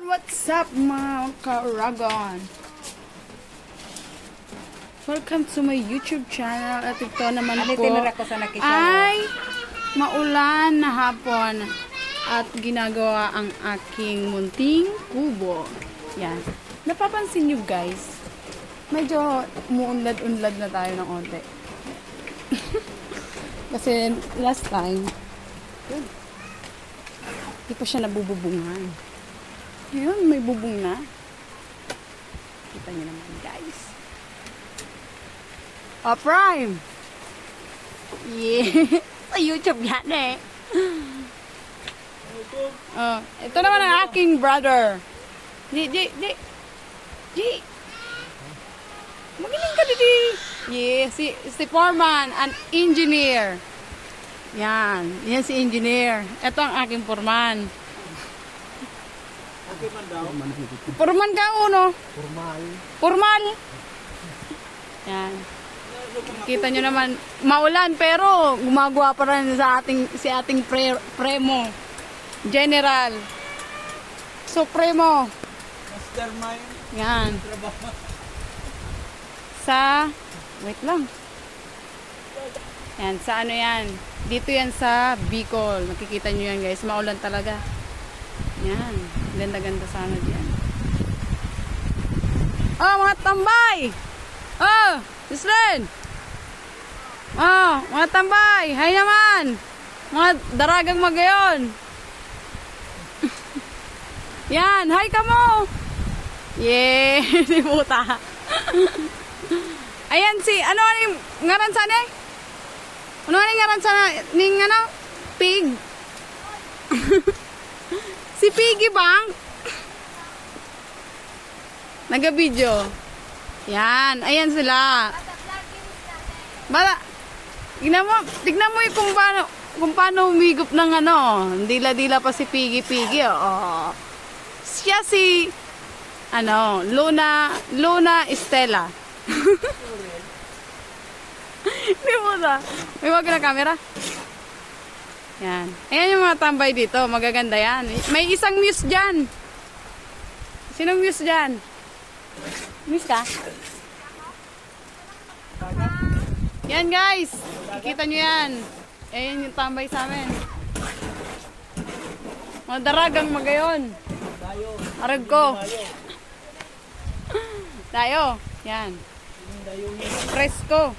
What's up mga ka-Ragon? Welcome to my YouTube channel. At ito naman po ay maulan na hapon at ginagawa ang aking munting kubo. Yan. Napapansin nyo guys, medyo umuunlad-unlad na tayo ng onte. Kasi last time, di pa siya nabububungan. Ngayon, may bubong na. Kita nyo naman, guys. Oh, Prime! Yeah! Sa YouTube yan eh. Ito naman ang aking brother. Di. Magaling ka, Didi. Yeah, si Foreman, an engineer. Yan si engineer. Ito ang aking foreman. Formal ka uno. Formal. Yan. Kita nyo naman, maulan pero gumagawa pa rin si ating premo. General. Supremo. Mastermind. Yan. Wait lang. Yan, sa ano yan? Dito yan sa Bicol. Nakikita nyo yan guys, maulan talaga. Yan. Ganda-ganda sana diyan. Oh, mga tambay! Oh, Islen! Oh, mga tambay! Hay naman! Mga daragang magayon! Yan, hi ka mo! Yeah! Di puta! Ayan si, ano yung ngaran sana eh? Ano yung ngaran sana? Ning ano? Pig! Si Piggy Bank. Naga-video. Yan. Ayan sila. Bala. Tignan mo yung kung paano humigop ng ano. Dila-dila pa si Piggy. Oh. Siya si Luna Estela. Hindi mo na. May wag na camera. Yan. Ayan yung mga tambay dito. Magaganda yan. May isang muse dyan. Sinong muse dyan? Muse ka? Yan guys. Kikita nyo yan. Ayan yung tambay sa amin. Mga daragang magayon. Arag ko. Tayo. Yan. Presko.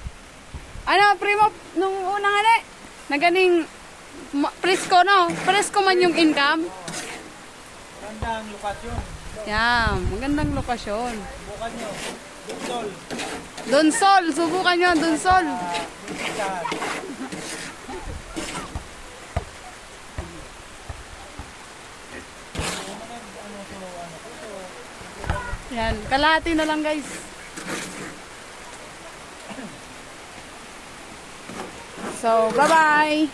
Ano, primo, nung unang naganing presko no? Presko man yung income. Magandang lokasyon. Yan, magandang lokasyon. Subukan nyo. Donsol. Donsol, subukan nyo, Donsol. Yan, kalahati na lang guys. So, bye-bye.